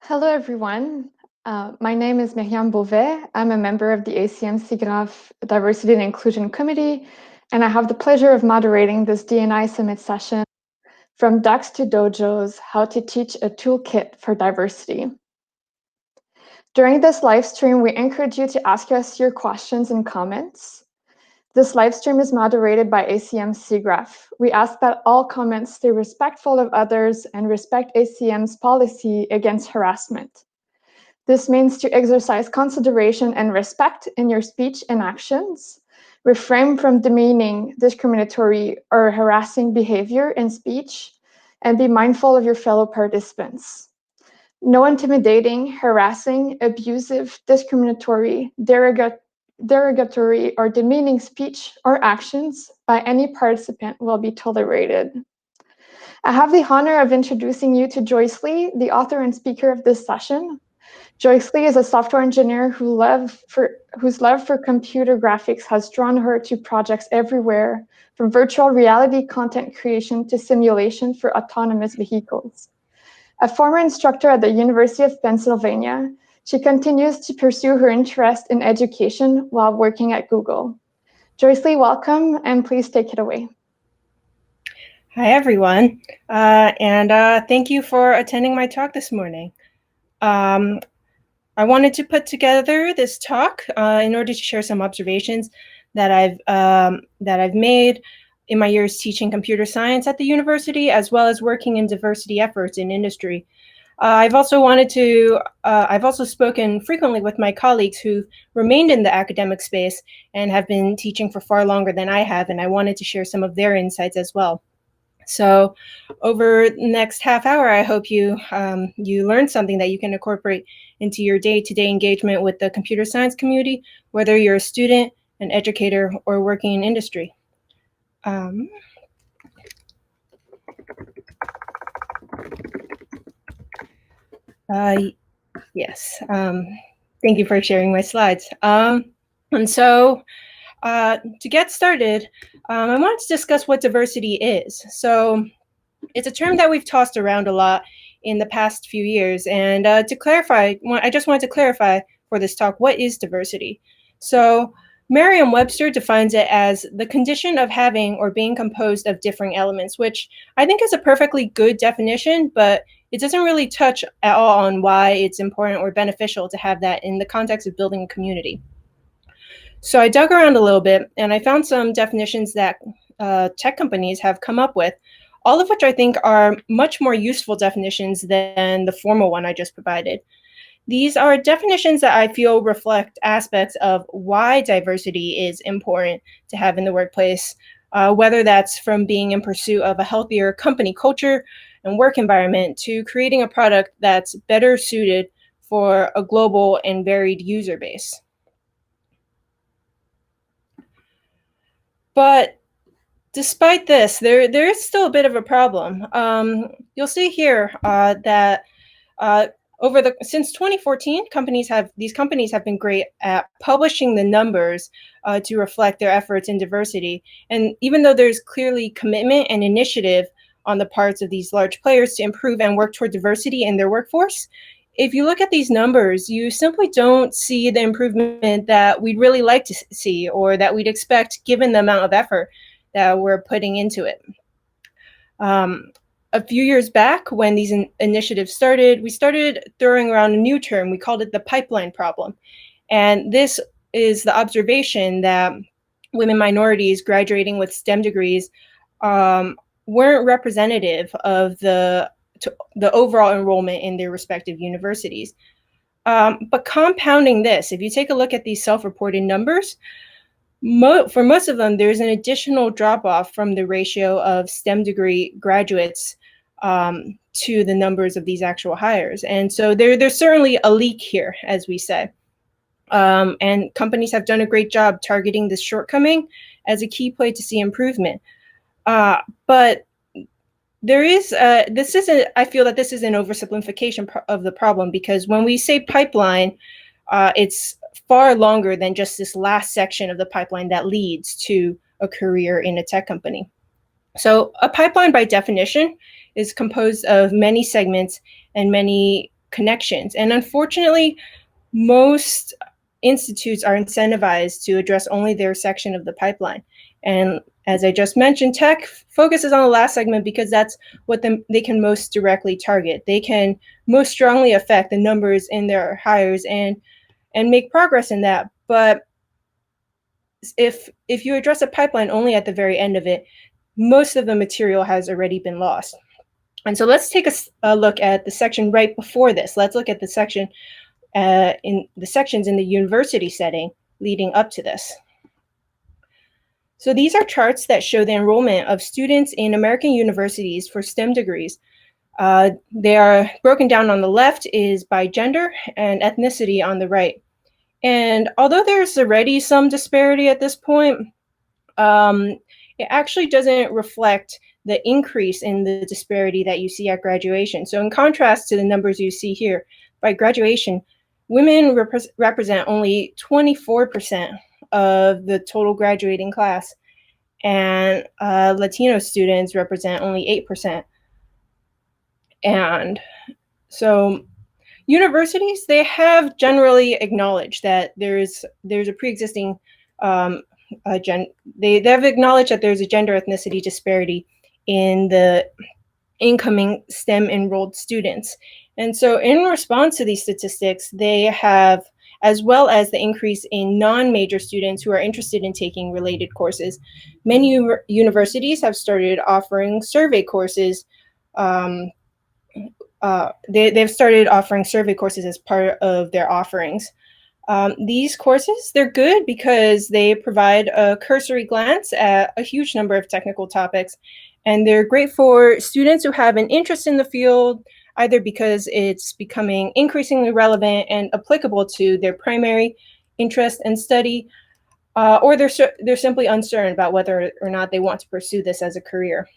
Hello, everyone. My name is Myriam Beauvais. I'm a member of the ACM SIGGRAPH Diversity and Inclusion Committee, and I have the pleasure of moderating this D&I Summit session, From Ducks to Dojos, How to Teach a Toolkit for Diversity. During this live stream, we encourage you to ask us your questions and comments. This live stream is moderated by ACM SIGGRAPH. We ask that all comments stay respectful of others and respect ACM's policy against harassment. This means to exercise consideration and respect in your speech and actions, refrain from demeaning, discriminatory, or harassing behavior in speech, and be mindful of your fellow participants. No intimidating, harassing, abusive, discriminatory, derogatory, or demeaning speech or actions by any participant will be tolerated. I have the honor of introducing you to Joyce Lee, the author and speaker of this session. Joyce Lee is a software engineer whose love for computer graphics has drawn her to projects everywhere, from virtual reality content creation to simulation for autonomous vehicles. A former instructor at the University of Pennsylvania, she continues to pursue her interest in education while working at Google. Joyce Lee, welcome, and please take it away. Hi, everyone, and thank you for attending my talk this morning. I wanted to put together this talk in order to share some observations that I've made in my years teaching computer science at the university, as well as working in diversity efforts in industry. I've also spoken frequently with my colleagues who've remained in the academic space and have been teaching for far longer than I have, and I wanted to share some of their insights as well. So over the next half hour, I hope you learn something that you can incorporate into your day-to-day engagement with the computer science community, whether you're a student, an educator, or working in industry. Yes, thank you for sharing my slides. And so to get started, I wanted to discuss what diversity is. So it's a term that we've tossed around a lot in the past few years. And to clarify, I just wanted to clarify for this talk, what is diversity? So Merriam-Webster defines it as the condition of having or being composed of differing elements, which I think is a perfectly good definition, but it doesn't really touch at all on why it's important or beneficial to have that in the context of building a community. So I dug around a little bit and I found some definitions that tech companies have come up with, all of which I think are much more useful definitions than the formal one I just provided. These are definitions that I feel reflect aspects of why diversity is important to have in the workplace, whether that's from being in pursuit of a healthier company culture and work environment to creating a product that's better suited for a global and varied user base. But despite this, there is still a bit of a problem. You'll see here that since 2014, these companies have been great at publishing the numbers to reflect their efforts in diversity. And even though there's clearly commitment and initiative on the parts of these large players to improve and work toward diversity in their workforce, if you look at these numbers, you simply don't see the improvement that we'd really like to see or that we'd expect given the amount of effort that we're putting into it. A few years back, when these initiatives started, we started throwing around a new term. We called it the pipeline problem. And this is the observation that women minorities graduating with STEM degrees weren't representative of the overall enrollment in their respective universities. But compounding this, if you take a look at these self-reported numbers, for most of them, there's an additional drop-off from the ratio of STEM degree graduates to the numbers of these actual hires. And so there's certainly a leak here, as we say. And companies have done a great job targeting this shortcoming as a key play to see improvement. But there is, I feel that this is an oversimplification of the problem, because when we say pipeline, it's far longer than just this last section of the pipeline that leads to a career in a tech company. So a pipeline by definition is composed of many segments and many connections. And unfortunately, most institutes are incentivized to address only their section of the pipeline. And as I just mentioned, tech focuses on the last segment because that's what they can most directly target. They can most strongly affect the numbers in their hires and make progress in that. But if you address a pipeline only at the very end of it, most of the material has already been lost. And so let's take a look at the section right before this. Let's look at the section in the sections in the university setting leading up to this. So these are charts that show the enrollment of students in American universities for STEM degrees. They are broken down on the left is by gender and ethnicity on the right. And although there's already some disparity at this point, it actually doesn't reflect the increase in the disparity that you see at graduation. So in contrast to the numbers you see here, by graduation, women represent only 24% of the total graduating class, and Latino students represent only 8%. And so universities, they have generally acknowledged that there's a pre-existing they have acknowledged that there's a gender ethnicity disparity in the incoming STEM enrolled students. And so in response to these statistics, they have, as well as the increase in non-major students who are interested in taking related courses, many universities have started offering survey courses. They've started offering survey courses as part of their offerings. These courses, they're good because they provide a cursory glance at a huge number of technical topics, and they're great for students who have an interest in the field, either because it's becoming increasingly relevant and applicable to their primary interest and study, or they're simply uncertain about whether or not they want to pursue this as a career.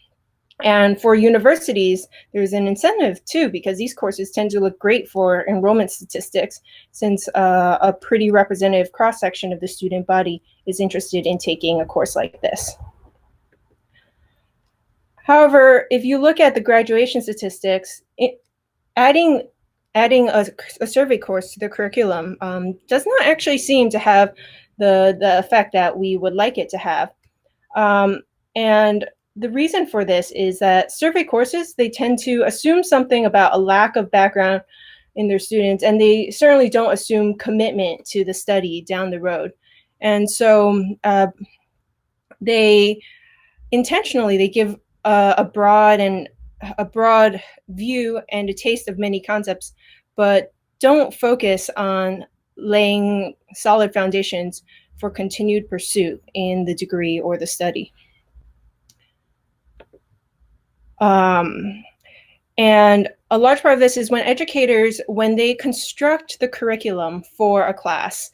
And for universities, there's an incentive too, because these courses tend to look great for enrollment statistics, since a pretty representative cross-section of the student body is interested in taking a course like this. However, if you look at the graduation statistics, adding a survey course to the curriculum does not actually seem to have the effect that we would like it to have. And the reason for this is that survey courses, they tend to assume something about a lack of background in their students, and they certainly don't assume commitment to the study down the road. And so they intentionally give a broad view and a taste of many concepts, but don't focus on laying solid foundations for continued pursuit in the degree or the study. And a large part of this is when educators, when they construct the curriculum for a class,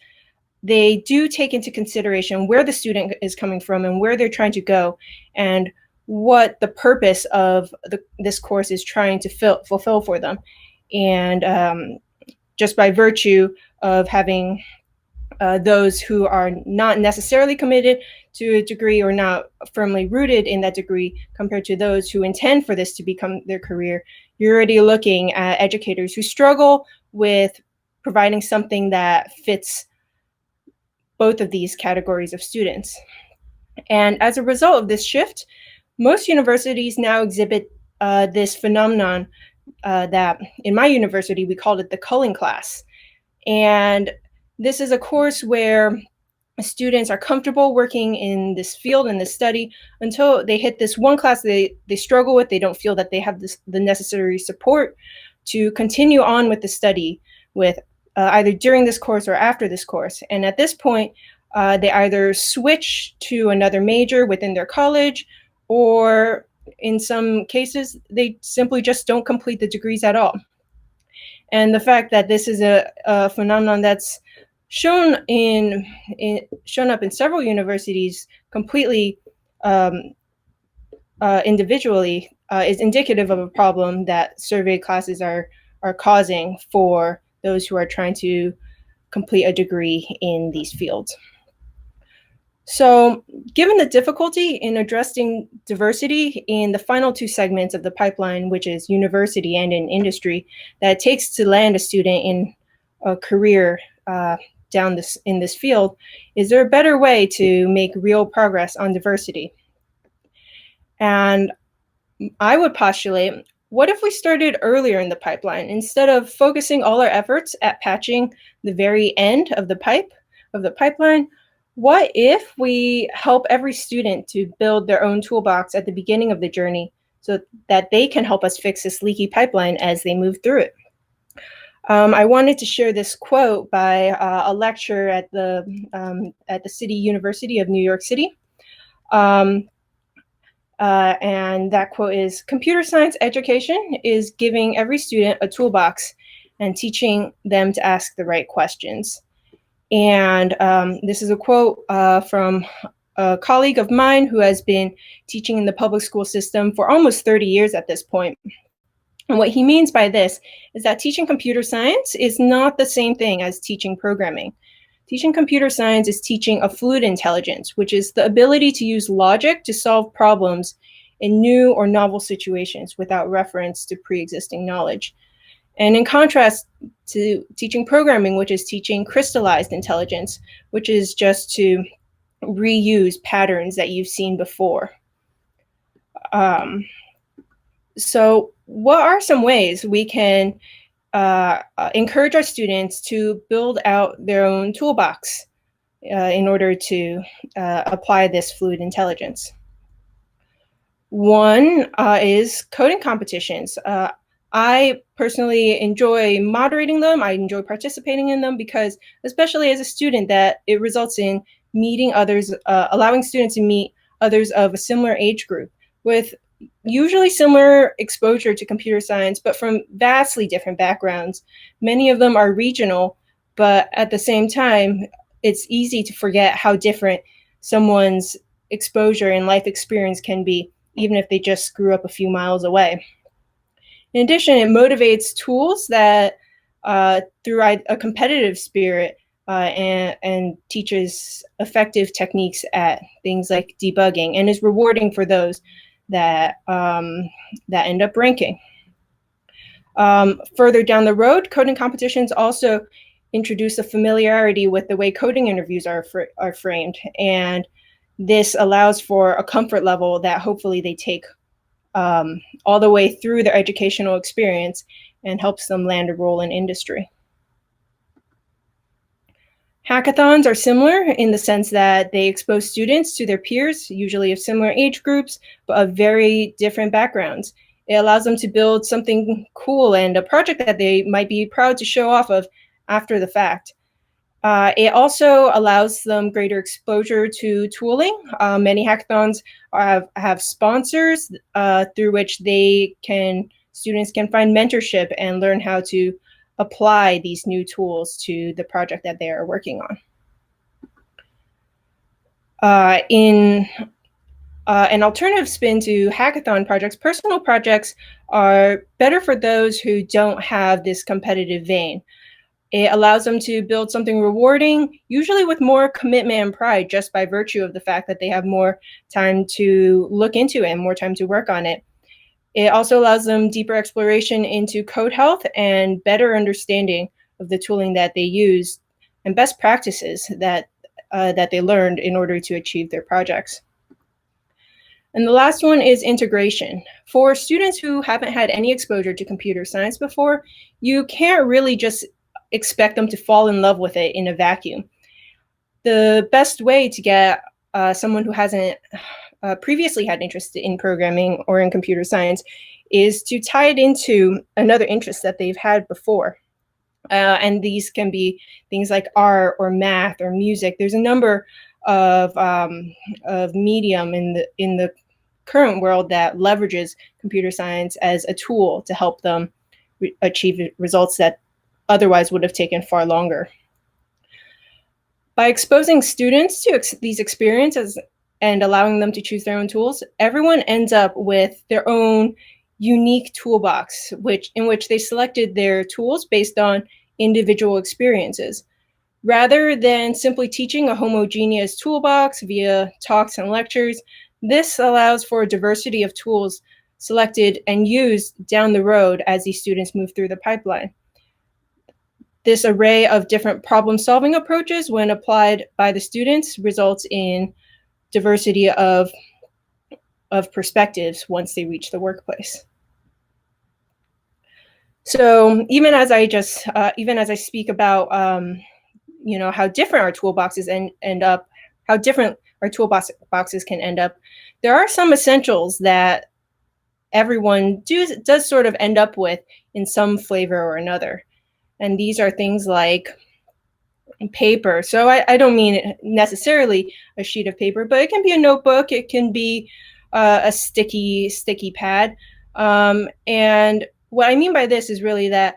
they do take into consideration where the student is coming from and where they're trying to go, and what the purpose of this course is trying to fulfill for them. And just by virtue of having those who are not necessarily committed to a degree or not firmly rooted in that degree compared to those who intend for this to become their career, you're already looking at educators who struggle with providing something that fits both of these categories of students. And as a result of this shift, most universities now exhibit this phenomenon that in my university, we called it the Culling Class. And this is a course where students are comfortable working in this field and this study until they hit this one class they struggle with. They don't feel that they have the necessary support to continue on with the study with either during this course or after this course. And at this point, they either switch to another major within their college, or in some cases, they simply just don't complete the degrees at all. And the fact that this is a phenomenon that's shown up in several universities completely individually is indicative of a problem that survey classes are causing for those who are trying to complete a degree in these fields. So given the difficulty in addressing diversity in the final two segments of the pipeline, which is university and in industry, that it takes to land a student in a career in this field, is there a better way to make real progress on diversity? And I would postulate, what if we started earlier in the pipeline? Instead of focusing all our efforts at patching the very end of the pipeline, what if we help every student to build their own toolbox at the beginning of the journey so that they can help us fix this leaky pipeline as they move through it? I wanted to share this quote by a lecturer at the City University of New York City. And that quote is, "Computer science education is giving every student a toolbox and teaching them to ask the right questions." And this is a quote from a colleague of mine who has been teaching in the public school system for almost 30 years at this point. And what he means by this is that teaching computer science is not the same thing as teaching programming. Teaching computer science is teaching a fluid intelligence, which is the ability to use logic to solve problems in new or novel situations without reference to pre-existing knowledge. And in contrast to teaching programming, which is teaching crystallized intelligence, which is just to reuse patterns that you've seen before. So what are some ways we can encourage our students to build out their own toolbox in order to apply this fluid intelligence? One is coding competitions. I personally enjoy moderating them. I enjoy participating in them because, especially as a student, that it results in meeting others, allowing students to meet others of a similar age group with usually similar exposure to computer science, but from vastly different backgrounds. Many of them are regional, but at the same time, it's easy to forget how different someone's exposure and life experience can be, even if they just grew up a few miles away. In addition, it motivates tools that through a competitive spirit and teaches effective techniques at things like debugging, and is rewarding for those that end up ranking. Further down the road, coding competitions also introduce a familiarity with the way coding interviews are framed, and this allows for a comfort level that hopefully they take all the way through their educational experience and helps them land a role in industry. Hackathons are similar in the sense that they expose students to their peers, usually of similar age groups, but of very different backgrounds. It allows them to build something cool and a project that they might be proud to show off of after the fact. It also allows them greater exposure to tooling. Many hackathons have sponsors through which students can find mentorship and learn how to apply these new tools to the project that they are working on. In an alternative spin to hackathon projects, personal projects are better for those who don't have this competitive vein. It allows them to build something rewarding, usually with more commitment and pride, just by virtue of the fact that they have more time to look into it and more time to work on it. It also allows them deeper exploration into code health and better understanding of the tooling that they use and best practices that they learned in order to achieve their projects. And the last one is integration. For students who haven't had any exposure to computer science before, you can't really just expect them to fall in love with it in a vacuum. The best way to get someone who hasn't previously had interest in programming or in computer science is to tie it into another interest that they've had before. And these can be things like art or math or music. There's a number of medium in the current world that leverages computer science as a tool to help them achieve results that otherwise would have taken far longer. By exposing students to these experiences and allowing them to choose their own tools, everyone ends up with their own unique toolbox, in which they selected their tools based on individual experiences. Rather than simply teaching a homogeneous toolbox via talks and lectures, this allows for a diversity of tools selected and used down the road as these students move through the pipeline. This array of different problem-solving approaches, when applied by the students, results in diversity of perspectives once they reach the workplace. So even as I speak about how different our toolboxes end up, how different our toolboxes can end up, there are some essentials that everyone does sort of end up with in some flavor or another. And these are things like paper. So I don't mean necessarily a sheet of paper, but it can be a notebook. It can be a sticky pad. And what I mean by this is really that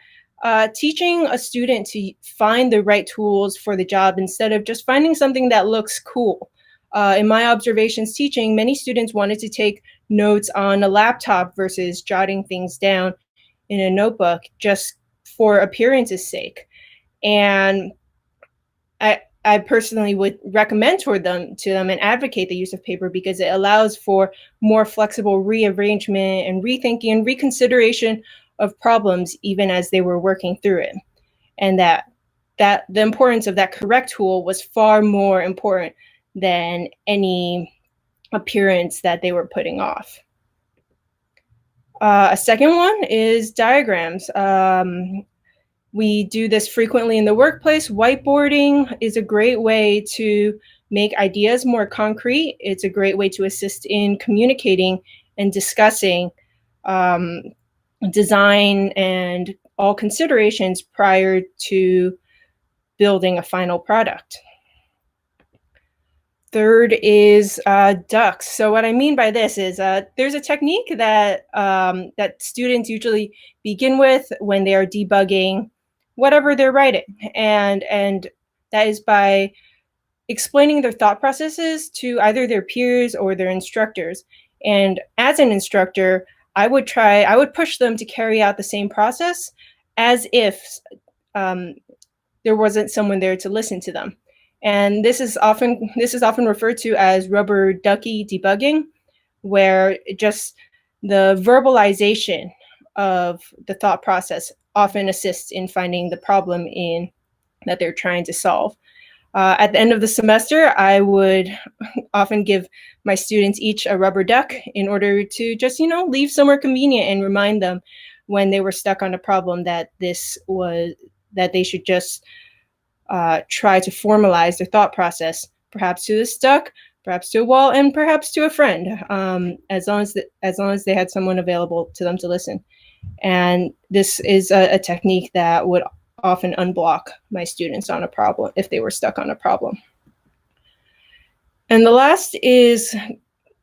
teaching a student to find the right tools for the job instead of just finding something that looks cool. In my observations teaching, many students wanted to take notes on a laptop versus jotting things down in a notebook just for appearance's sake. And I personally would recommend to them and advocate the use of paper because it allows for more flexible rearrangement and rethinking and reconsideration of problems even as they were working through it. And that the importance of that correct tool was far more important than any appearance that they were putting off. A second one is diagrams. We do this frequently in the workplace. Whiteboarding is a great way to make ideas more concrete. It's a great way to assist in communicating and discussing design and all considerations prior to building a final product. Third is ducks. So what I mean by this is there's a technique that that students usually begin with when they are debugging whatever they're writing, and that is by explaining their thought processes to either their peers or their instructors. And as an instructor, I would push them to carry out the same process as if there wasn't someone there to listen to them. And this is often referred to as rubber ducky debugging, where just the verbalization of the thought process often assists in finding the problem that they're trying to solve. At the end of the semester, I would often give my students each a rubber duck in order to just, leave somewhere convenient and remind them when they were stuck on a problem that they should just try to formalize their thought process, perhaps to the duck, perhaps to a wall, and perhaps to a friend, as long as they had someone available to them to listen. And this is a technique that would often unblock my students on a problem if they were stuck on a problem. And the last is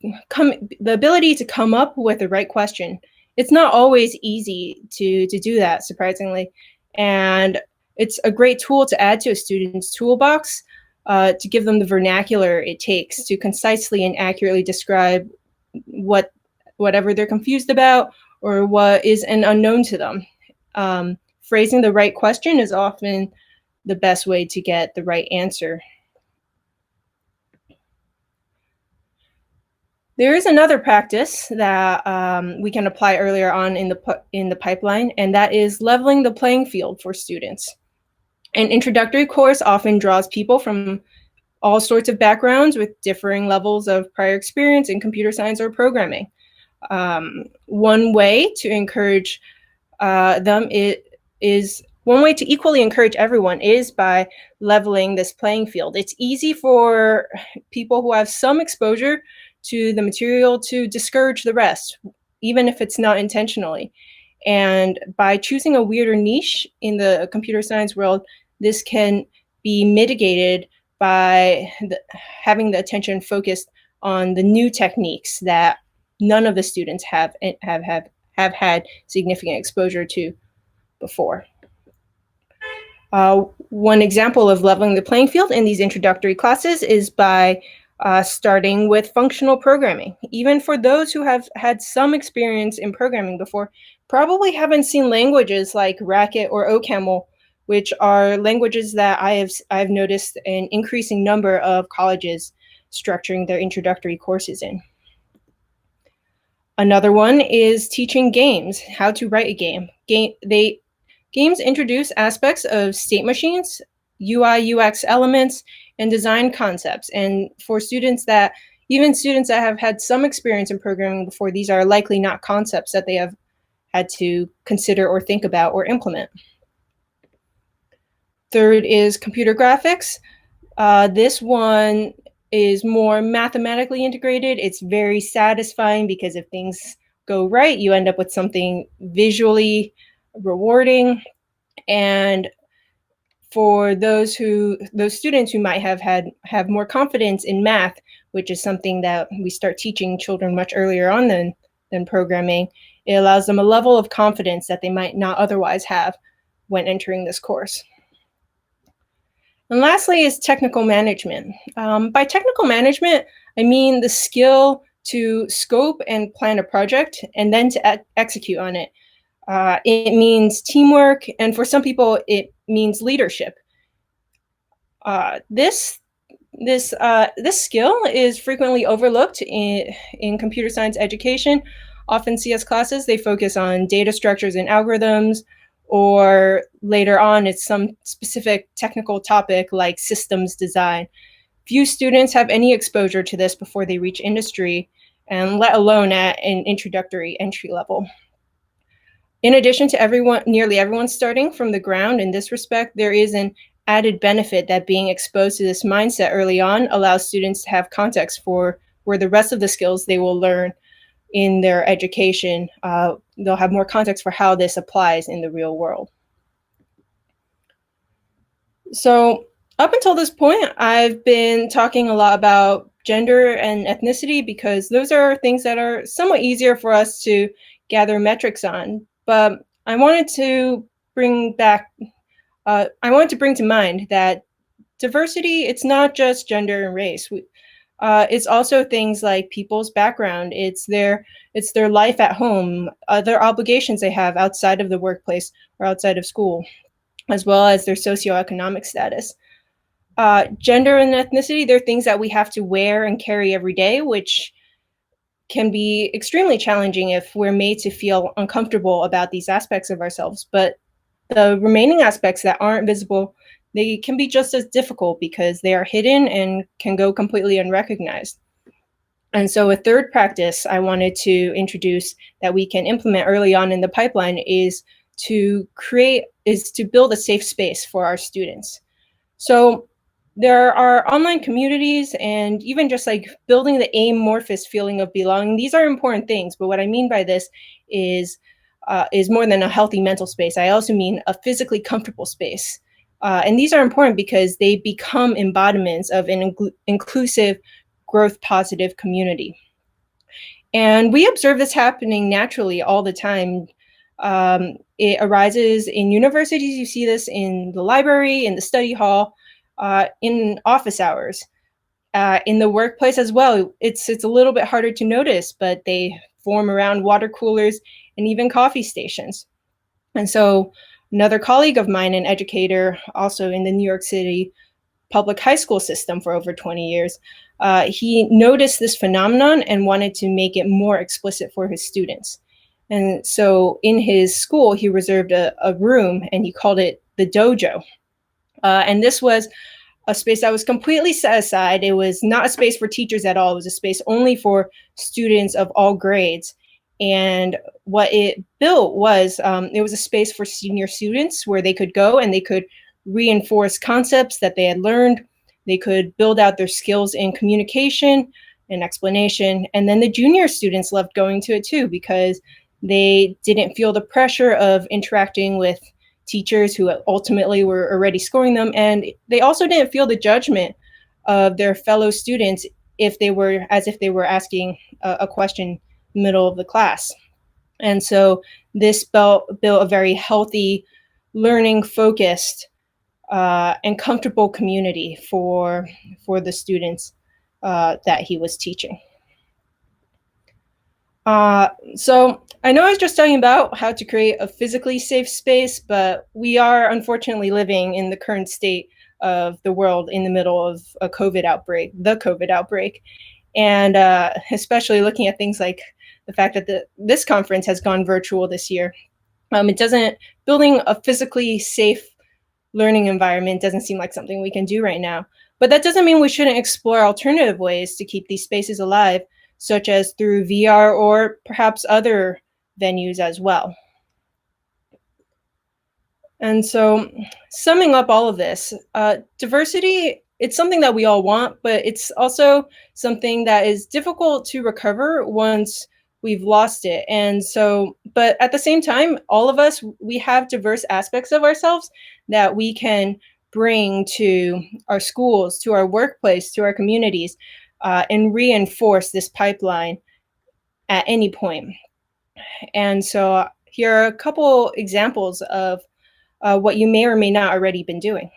the ability to come up with the right question. It's not always easy to do that, surprisingly. And it's a great tool to add to a student's toolbox to give them the vernacular it takes to concisely and accurately describe whatever they're confused about or what is an unknown to them. Phrasing the right question is often the best way to get the right answer. There is another practice that we can apply earlier on in the pipeline, and that is leveling the playing field for students. An introductory course often draws people from all sorts of backgrounds with differing levels of prior experience in computer science or programming. One way to encourage one way to equally encourage everyone is by leveling this playing field. It's easy for people who have some exposure to the material to discourage the rest, even if it's not intentionally. And by choosing a weirder niche in the computer science world, this can be mitigated by having the attention focused on the new techniques that none of the students have had significant exposure to before. One example of leveling the playing field in these introductory classes is by starting with functional programming. Even for those who have had some experience in programming before, probably haven't seen languages like Racket or OCaml which are languages that I've noticed an increasing number of colleges structuring their introductory courses in. Another one is teaching games, how to write a game. Games introduce aspects of state machines, UI, UX elements, and design concepts. And for even students that have had some experience in programming before, these are likely not concepts that they have had to consider or think about or implement. Third is computer graphics. This one is more mathematically integrated. It's very satisfying because if things go right, you end up with something visually rewarding. And for those students who might have more confidence in math, which is something that we start teaching children much earlier on than programming, it allows them a level of confidence that they might not otherwise have when entering this course. And lastly is technical management. By technical management, I mean the skill to scope and plan a project and then to execute on it. It means teamwork, and for some people, it means leadership. This skill is frequently overlooked in computer science education. Often CS classes, they focus on data structures and algorithms, or later on, it's some specific technical topic like systems design. Few students have any exposure to this before they reach industry, and let alone at an introductory entry level. In addition to nearly everyone starting from the ground in this respect, there is an added benefit that being exposed to this mindset early on allows students to have context for where the rest of the skills they will learn in their education, they'll have more context for how this applies in the real world. So up until this point, I've been talking a lot about gender and ethnicity because those are things that are somewhat easier for us to gather metrics on. But I wanted to bring to mind that diversity, it's not just gender and race. It's also things like people's background. It's their life at home, other obligations they have outside of the workplace or outside of school, as well as their socioeconomic status. Gender and ethnicity, they're things that we have to wear and carry every day, which can be extremely challenging if we're made to feel uncomfortable about these aspects of ourselves. But the remaining aspects that aren't visible, they can be just as difficult because they are hidden and can go completely unrecognized. And so a third practice I wanted to introduce that we can implement early on in the pipeline is to build a safe space for our students. So there are online communities, and even just like building the amorphous feeling of belonging. These are important things, but what I mean by this is more than a healthy mental space. I also mean a physically comfortable space. And these are important because they become embodiments of an inclusive, growth positive community. And we observe this happening naturally all the time. It arises in universities. You see this in the library, in the study hall, in office hours, in the workplace as well. It's a little bit harder to notice, but they form around water coolers and even coffee stations. And so another colleague of mine, an educator also in the New York City public high school system for over 20 years, he noticed this phenomenon and wanted to make it more explicit for his students. And so in his school, he reserved a room and he called it the Dojo. And this was a space that was completely set aside. It was not a space for teachers at all. It was a space only for students of all grades. And what it built was, it was a space for senior students where they could go and they could reinforce concepts that they had learned. They could build out their skills in communication and explanation. And then the junior students loved going to it too, because they didn't feel the pressure of interacting with teachers who ultimately were already scoring them. And they also didn't feel the judgment of their fellow students as if they were asking a question in the middle of the class. And so this built a very healthy, learning focused, and comfortable community for the students that he was teaching. So I know I was just talking about how to create a physically safe space, but we are unfortunately living in the current state of the world in the middle of a COVID outbreak, the COVID outbreak. And especially looking at things like the fact that this conference has gone virtual this year. Building a physically safe learning environment doesn't seem like something we can do right now. But that doesn't mean we shouldn't explore alternative ways to keep these spaces alive, such as through VR or perhaps other venues as well. And so, summing up all of this, diversity, it's something that we all want, but it's also something that is difficult to recover once we've lost it. And so, but at the same time, all of us, we have diverse aspects of ourselves that we can bring to our schools, to our workplace, to our communities, and reinforce this pipeline at any point. And so, here are a couple examples of what you may or may not already been doing.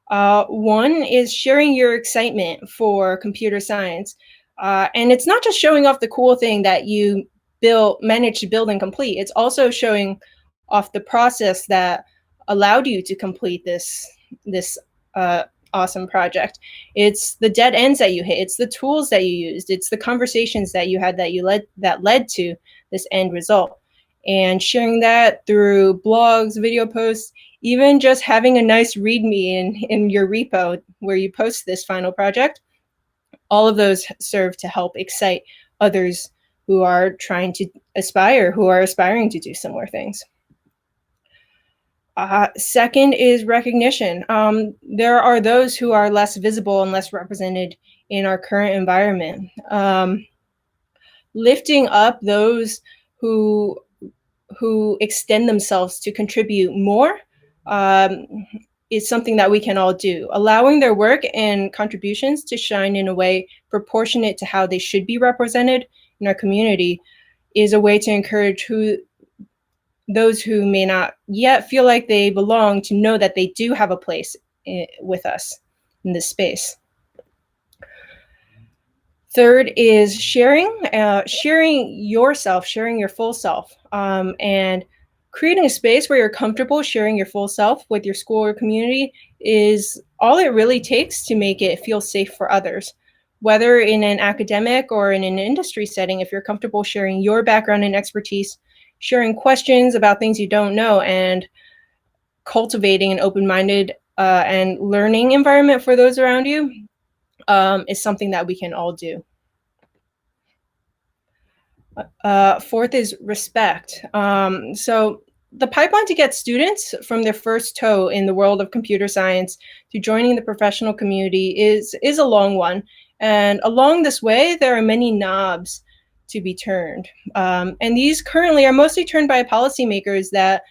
One is sharing your excitement for computer science. And it's not just showing off the cool thing that you managed to build and complete. It's also showing off the process that allowed you to complete this awesome project. It's the dead ends that you hit. It's the tools that you used. It's the conversations that you had that led to this end result. And sharing that through blogs, video posts, even just having a nice README in your repo where you post this final project, all of those serve to help excite others who are trying to who are aspiring to do similar things. Second is recognition. There are those who are less visible and less represented in our current environment. Lifting up those who extend themselves to contribute more is something that we can all do. Allowing their work and contributions to shine in a way proportionate to how they should be represented in our community is a way to encourage those who may not yet feel like they belong to know that they do have a place with us in this space. Third is sharing yourself, sharing your full self, and creating a space where you're comfortable sharing your full self with your school or community is all it really takes to make it feel safe for others. Whether in an academic or in an industry setting, if you're comfortable sharing your background and expertise, sharing questions about things you don't know, and cultivating an open-minded and learning environment for those around you is something that we can all do. Fourth is respect. So the pipeline to get students from their first toe in the world of computer science to joining the professional community is a long one. And along this way, there are many knobs to be turned. And these currently are mostly turned by policymakers that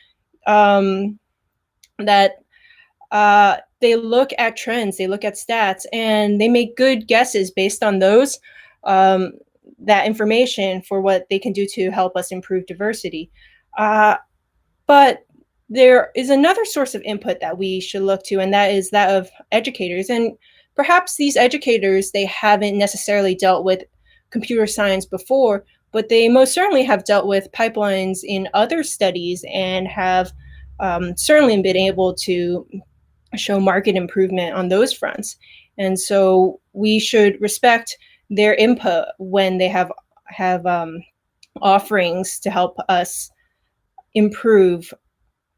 they look at trends, they look at stats, and they make good guesses based on those that information for what they can do to help us improve diversity. But there is another source of input that we should look to, and that is that of educators. And perhaps these educators, they haven't necessarily dealt with computer science before, but they most certainly have dealt with pipelines in other studies and have certainly been able to show market improvement on those fronts. And so we should respect their input when they have offerings to help us improve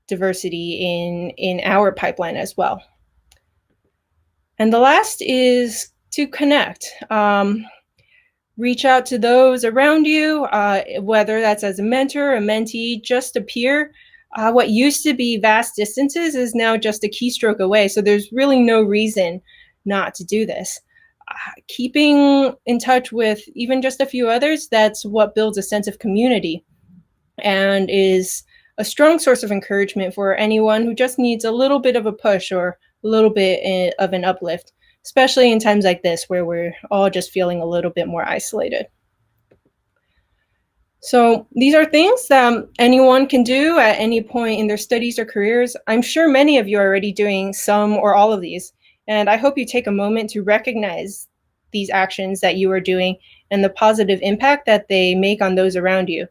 diversity in our pipeline as well. And the last is to connect. Reach out to those around you, whether that's as a mentor, a mentee, just a peer. What used to be vast distances is now just a keystroke away. So there's really no reason not to do this. Keeping in touch with even just a few others, that's what builds a sense of community and is a strong source of encouragement for anyone who just needs a little bit of a push or a little bit of an uplift, especially in times like this where we're all just feeling a little bit more isolated. So these are things that anyone can do at any point in their studies or careers. I'm sure many of you are already doing some or all of these, and I hope you take a moment to recognize these actions that you are doing and the positive impact that they make on those around you,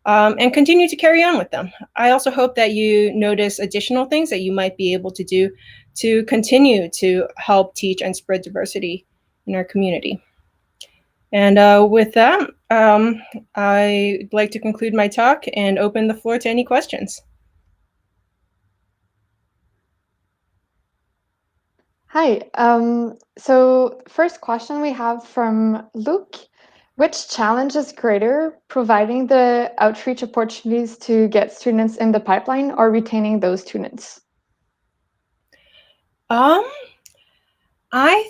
and continue to carry on with them. I also hope that you notice additional things that you might be able to do to continue to help teach and spread diversity in our community. And with that, I'd like to conclude my talk and open the floor to any questions. Hi. So first question we have from Luke. Which challenge is greater, providing the outreach opportunities to get students in the pipeline or retaining those students? I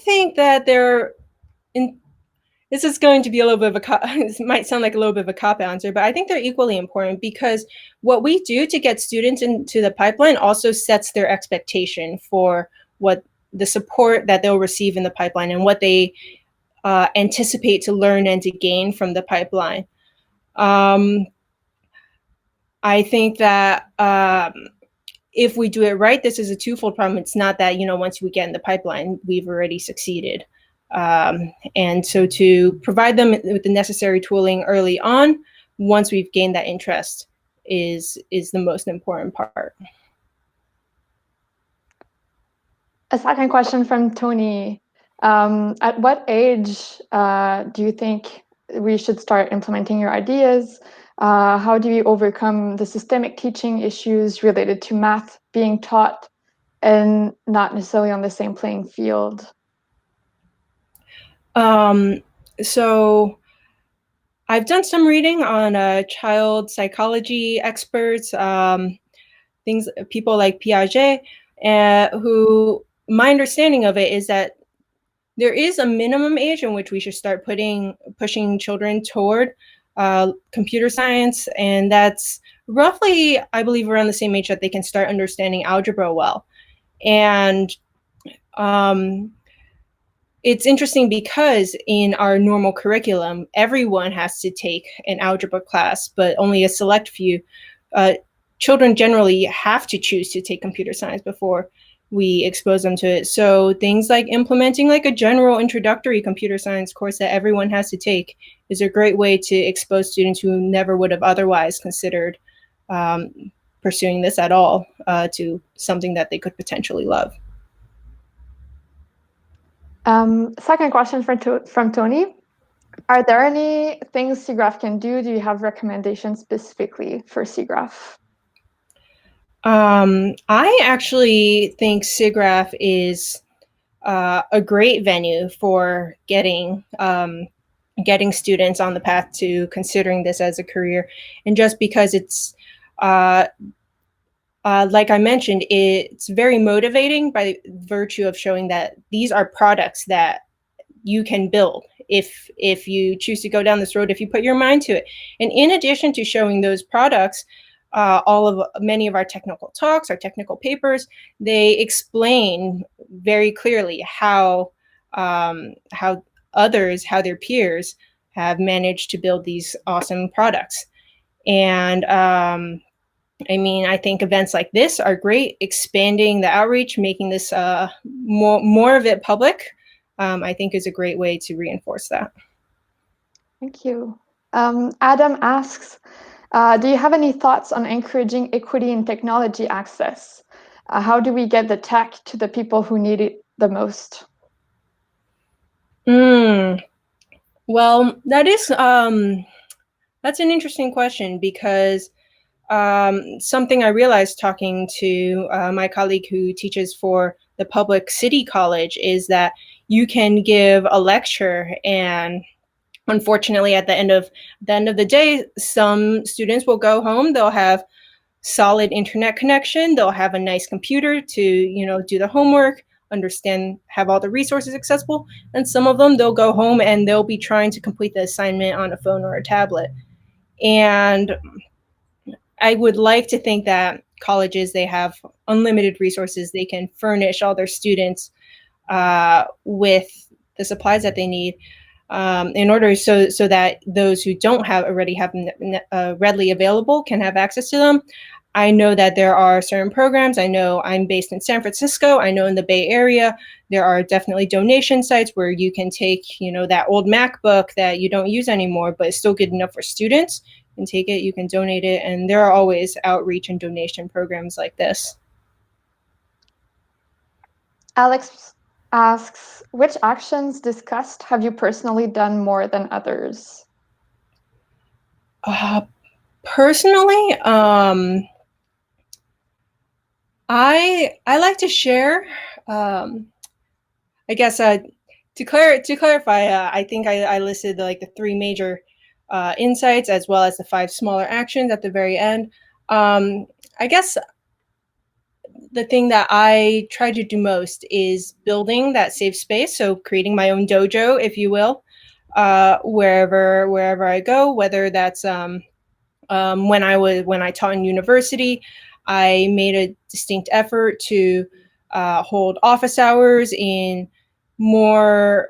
think that this is going to be a little bit of this might sound like a little bit of a cop answer, but I think they're equally important, because what we do to get students into the pipeline also sets their expectation for what the support that they'll receive in the pipeline and what they anticipate to learn and to gain from the pipeline. I think that if we do it right, this is a twofold problem. It's not that, once we get in the pipeline, we've already succeeded. And so to provide them with the necessary tooling early on, once we've gained that interest, is the most important part. A second question from Tony. At what age do you think we should start implementing your ideas? How do you overcome the systemic teaching issues related to math being taught and not necessarily on the same playing field? So I've done some reading on child psychology experts, people like Piaget, who, my understanding of it is that there is a minimum age in which we should start pushing children toward computer science, and that's roughly, I believe, around the same age that they can start understanding algebra well. And it's interesting because in our normal curriculum, everyone has to take an algebra class, but only a select few. Children generally have to choose to take computer science before we expose them to it. So things like implementing like a general introductory computer science course that everyone has to take is a great way to expose students who never would have otherwise considered pursuing this at all to something that they could potentially love. Second question from Tony. Are there any things SIGGRAPH can do? Do you have recommendations specifically for SIGGRAPH? I actually think SIGGRAPH is a great venue for getting students on the path to considering this as a career. And just because it's, like I mentioned, it's very motivating by virtue of showing that these are products that you can build if you choose to go down this road, if you put your mind to it. And in addition to showing those products, many of our technical talks, our technical papers, they explain very clearly how their peers have managed to build these awesome products. And I think events like this are great, expanding the outreach, making this more of it public. I think is a great way to reinforce that. Thank you. Adam asks, do you have any thoughts on encouraging equity in technology access? How do we get the tech to the people who need it the most? Well, that's an interesting question, because something I realized talking to my colleague who teaches for the public city college is that you can give a lecture, and unfortunately at the end of the day, some students will go home, they'll have solid internet connection, they'll have a nice computer to do the homework, have all the resources accessible, and some of them, they'll go home and they'll be trying to complete the assignment on a phone or a tablet. And I would like to think that colleges, they have unlimited resources. They can furnish all their students with the supplies that they need in order so that those who don't already have them readily available can have access to them. I know that there are certain programs. I know I'm based in San Francisco. I know in the Bay Area, there are definitely donation sites where you can take, that old MacBook that you don't use anymore, but it's still good enough for students. You can take it, you can donate it, and there are always outreach and donation programs like this. Alex asks, which actions discussed have you personally done more than others? Personally, I like to share. I guess to clarify, I think I listed the 3 major insights as well as the 5 smaller actions at the very end. I guess the thing that I try to do most is building that safe space. So creating my own dojo, if you will, wherever I go, whether that's when I taught in university, I made a distinct effort to hold office hours in more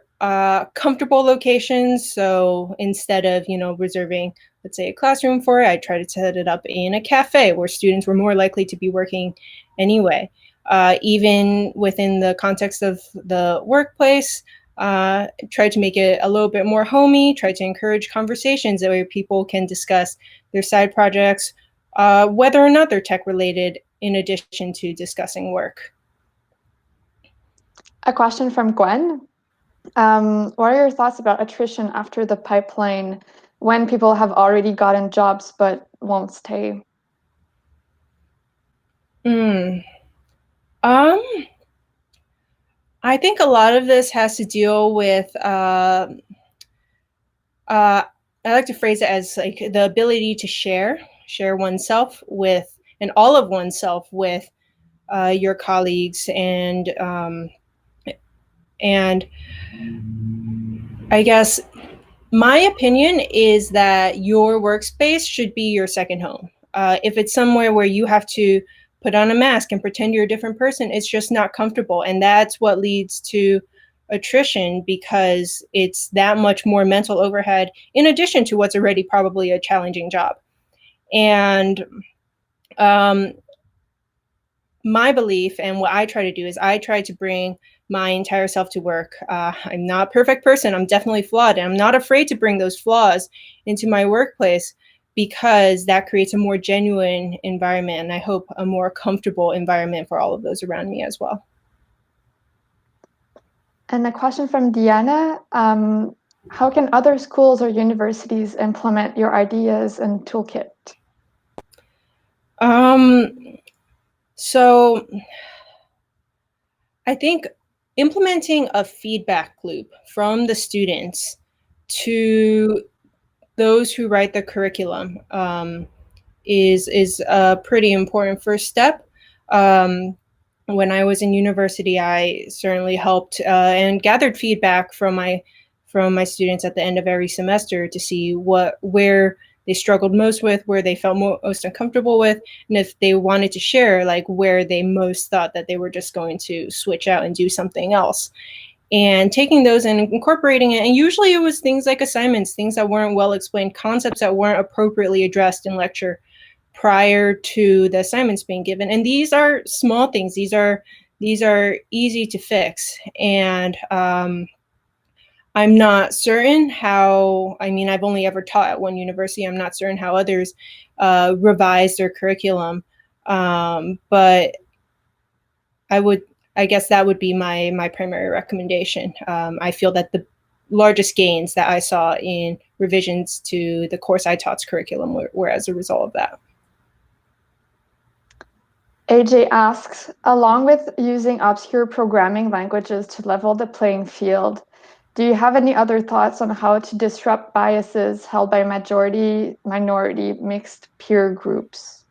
comfortable locations. So instead of reserving, let's say, a classroom for it, I tried to set it up in a cafe where students were more likely to be working anyway. Even within the context of the workplace, tried to make it a little bit more homey, tried to encourage conversations where people can discuss their side projects, whether or not they're tech related, in addition to discussing work. A question from Gwen. What are your thoughts about attrition after the pipeline when people have already gotten jobs but won't stay? I think a lot of this has to deal with I like to phrase it as like the ability to share oneself with, and all of oneself with your colleagues, and I guess my opinion is that your workspace should be your second home. If it's somewhere where you have to put on a mask and pretend you're a different person, it's just not comfortable. And that's what leads to attrition, because it's that much more mental overhead in addition to what's already probably a challenging job. And my belief and what I try to do is I try to bring my entire self to work. I'm not a perfect person. I'm definitely flawed. And I'm not afraid to bring those flaws into my workplace, because that creates a more genuine environment, and I hope a more comfortable environment for all of those around me as well. And a question from Diana. How can other schools or universities implement your ideas and toolkit? So I think implementing a feedback loop from the students to those who write the curriculum is a pretty important first step. When I was in university, I certainly helped and gathered feedback from my students at the end of every semester to see where they struggled most with, where they felt most uncomfortable with, and if they wanted to share, like where they most thought that they were just going to switch out and do something else. And taking those and incorporating it. And usually it was things like assignments, things that weren't well explained, concepts that weren't appropriately addressed in lecture prior to the assignments being given. And these are small things. These are easy to fix. And I'm not certain how, I've only ever taught at one university. I'm not certain how others revise their curriculum. But I guess that would be my primary recommendation. I feel that the largest gains that I saw in revisions to the course I taught's curriculum were as a result of that. AJ asks, along with using obscure programming languages to level the playing field, do you have any other thoughts on how to disrupt biases held by majority, minority, mixed peer groups?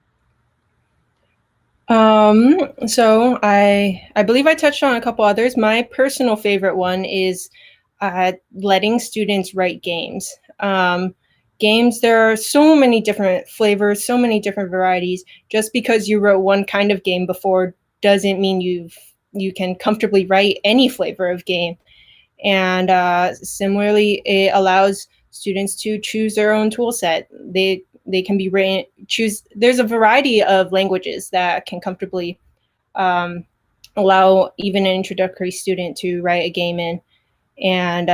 So I believe I touched on a couple others. My personal favorite one is letting students write games. Games, there are so many different flavors, so many different varieties. Just because you wrote one kind of game before doesn't mean you can comfortably write any flavor of game. And similarly, it allows students to choose their own tool set. they can be written. There's a variety of languages that can comfortably allow even an introductory student to write a game in, and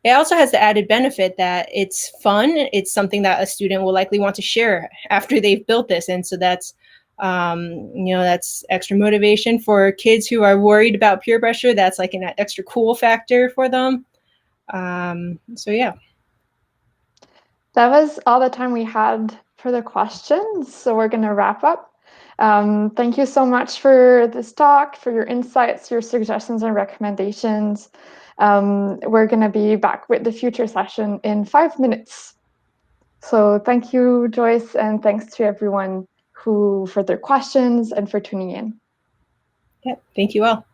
it also has the added benefit that it's fun. It's something that a student will likely want to share after they've built this, and so that's that's extra motivation for kids who are worried about peer pressure. That's like an extra cool factor for them. So yeah. That was all the time we had for the questions, so we're going to wrap up. Thank you so much for this talk, for your insights, your suggestions and recommendations. We're going to be back with the future session in 5 minutes. So thank you, Joyce, and thanks to everyone for their questions and for tuning in. Yeah, thank you all.